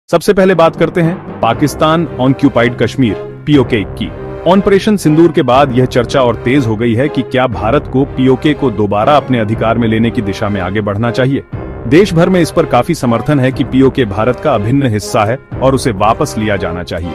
सबसे पहले बात करते हैं पाकिस्तान ऑक्यूपाइड कश्मीर पीओके की। ऑपरेशन सिंदूर के बाद यह चर्चा और तेज हो गई है कि क्या भारत को पीओके को दोबारा अपने अधिकार में लेने की दिशा में आगे बढ़ना चाहिए। देश भर में इस पर काफी समर्थन है कि पीओके भारत का अभिन्न हिस्सा है और उसे वापस लिया जाना चाहिए,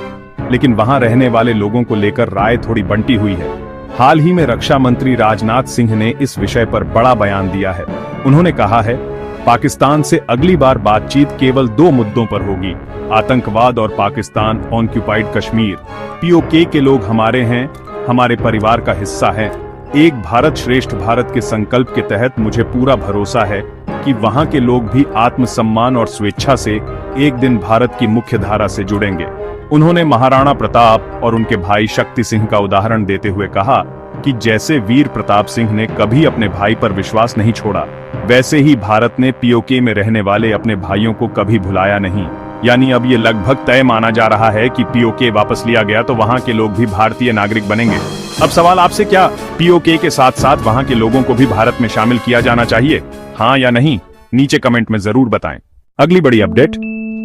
लेकिन वहां रहने वाले लोगों को लेकर राय थोड़ी बंटी हुई है। हाल ही में रक्षा मंत्री राजनाथ सिंह ने इस विषय पर बड़ा बयान दिया है। उन्होंने कहा है, पाकिस्तान से अगली बार बातचीत केवल दो मुद्दों पर होगी, आतंकवाद और पाकिस्तान ऑक्यूपाइड कश्मीर। पीओके के लोग हमारे हैं, हमारे परिवार का हिस्सा हैं। एक भारत श्रेष्ठ भारत के संकल्प के तहत मुझे पूरा भरोसा है कि वहां के लोग भी आत्मसम्मान और स्वेच्छा से एक दिन भारत की मुख्य धारा से जुड़ेंगे। उन्होंने महाराणा प्रताप और उनके भाई शक्ति सिंह का उदाहरण देते हुए कहा कि जैसे वीर प्रताप सिंह ने कभी अपने भाई पर विश्वास नहीं छोड़ा, वैसे ही भारत ने पीओके में रहने वाले अपने भाइयों को कभी भुलाया नहीं। यानी अब ये लगभग तय माना जा रहा है कि पीओके वापस लिया गया तो वहां के लोग भी भारतीय नागरिक बनेंगे। अब सवाल आपसे, क्या पीओके के साथ साथ वहां के लोगों को भी भारत में शामिल किया जाना चाहिए, हाँ या नहीं? नीचे कमेंट में जरूर बताएं। अगली बड़ी अपडेट,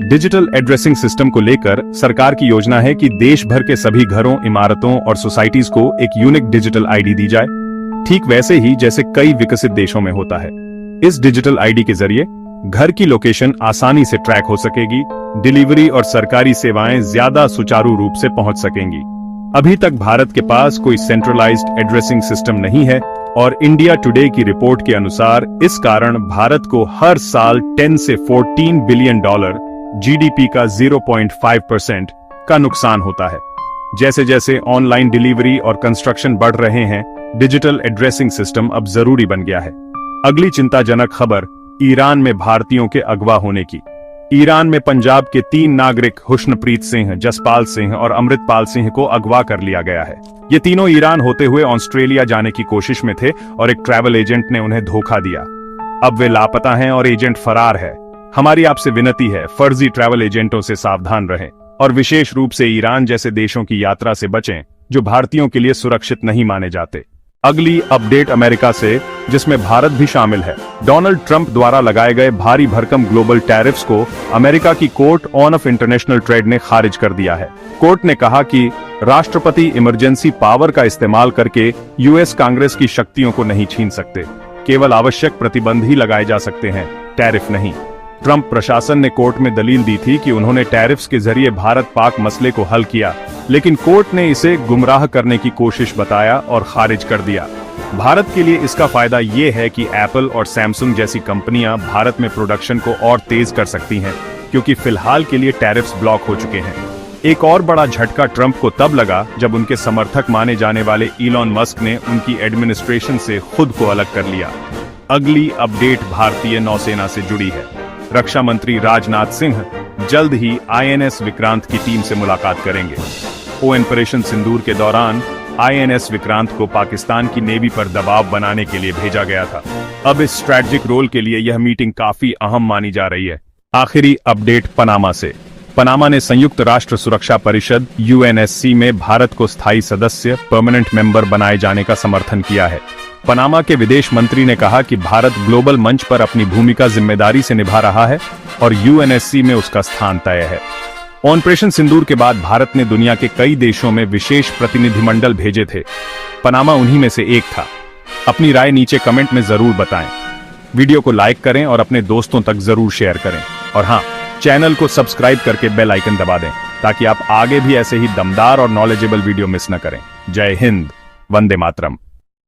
डिजिटल एड्रेसिंग सिस्टम को लेकर सरकार की योजना है कि देश भर के सभी घरों, इमारतों और सोसाइटीज को एक यूनिक डिजिटल आईडी दी जाए, ठीक वैसे ही जैसे कई विकसित देशों में होता है। इस डिजिटल आईडी के जरिए घर की लोकेशन आसानी से ट्रैक हो सकेगी, डिलीवरी और सरकारी सेवाएं ज्यादा सुचारू रूप से पहुंच सकेंगी। अभी तक भारत के पास कोई सेंट्रलाइज्ड एड्रेसिंग सिस्टम नहीं है और इंडिया टुडे की रिपोर्ट के अनुसार इस कारण भारत को हर साल 10 से 14 बिलियन डॉलर जीडीपी का 0.5% का नुकसान होता है। जैसे जैसे ऑनलाइन डिलीवरी और कंस्ट्रक्शन बढ़ रहे हैं, डिजिटल एड्रेसिंग सिस्टम अब जरूरी बन गया है। अगली चिंताजनक खबर ईरान में भारतीयों के अगवा होने की। ईरान में पंजाब के 3 नागरिक हुस्नप्रीत सिंह, जसपाल सिंह और अमृतपाल सिंह को अगवा कर लिया गया है। ये तीनों ईरान होते हुए ऑस्ट्रेलिया जाने की कोशिश में थे और एक ट्रैवल एजेंट ने उन्हें धोखा दिया। अब वे लापता हैं और एजेंट फरार है। हमारी आपसे विनती है, फर्जी ट्रैवल एजेंटों से सावधान रहें और विशेष रूप से ईरान जैसे देशों की यात्रा से बचें जो भारतीयों के लिए सुरक्षित नहीं माने जाते। अगली अपडेट अमेरिका से, जिसमें भारत भी शामिल है। डोनाल्ड ट्रंप द्वारा लगाए गए भारी भरकम ग्लोबल टैरिफ्स को अमेरिका की कोर्ट ऑफ इंटरनेशनल ट्रेड ने खारिज कर दिया है। कोर्ट ने कहा कि राष्ट्रपति इमरजेंसी पावर का इस्तेमाल करके यूएस कांग्रेस की शक्तियों को नहीं छीन सकते, केवल आवश्यक प्रतिबंध ही लगाए जा सकते हैं, टैरिफ नहीं। ट्रंप प्रशासन ने कोर्ट में दलील दी थी कि उन्होंने टैरिफ्स के जरिए भारत पाक मसले को हल किया, लेकिन कोर्ट ने इसे गुमराह करने की कोशिश बताया और खारिज कर दिया। भारत के लिए इसका फायदा ये है कि एप्पल और सैमसंग जैसी कंपनियां भारत में प्रोडक्शन को और तेज कर सकती हैं, क्योंकि फिलहाल के लिए टैरिफ्स ब्लॉक हो चुके हैं। एक और बड़ा झटका ट्रंप को तब लगा जब उनके समर्थक माने जाने वाले इलॉन मस्क ने उनकी एडमिनिस्ट्रेशन से खुद को अलग कर लिया। अगली अपडेट भारतीय नौसेना से जुड़ी है। रक्षा मंत्री राजनाथ सिंह जल्द ही आईएनएस विक्रांत की टीम से मुलाकात करेंगे। ऑपरेशन सिंदूर के दौरान आईएनएस विक्रांत को पाकिस्तान की नेवी पर दबाव बनाने के लिए भेजा गया था। अब इस स्ट्रैटेजिक रोल के लिए यह मीटिंग काफी अहम मानी जा रही है। आखिरी अपडेट पनामा से। पनामा ने संयुक्त राष्ट्र सुरक्षा परिषद यूएनएससी में भारत को स्थायी सदस्य परमानेंट मेंबर बनाए जाने का समर्थन किया है। पनामा के विदेश मंत्री ने कहा कि भारत ग्लोबल मंच पर अपनी भूमिका जिम्मेदारी से निभा रहा है और यूएनएससी में उसका स्थान तय है। ऑपरेशन सिंदूर के बाद भारत ने दुनिया के कई देशों में विशेष प्रतिनिधिमंडल भेजे थे। पनामा उन्हीं में से एक था। अपनी राय नीचे कमेंट में जरूर बताएं। वीडियो को लाइक करें और अपने दोस्तों तक जरूर शेयर करें। और हाँ, चैनल को सब्सक्राइब करके बेल आइकन दबा दें ताकि आप आगे भी ऐसे ही दमदार और नॉलेजेबल वीडियो मिस न करें। जय हिंद, वंदे मातरम।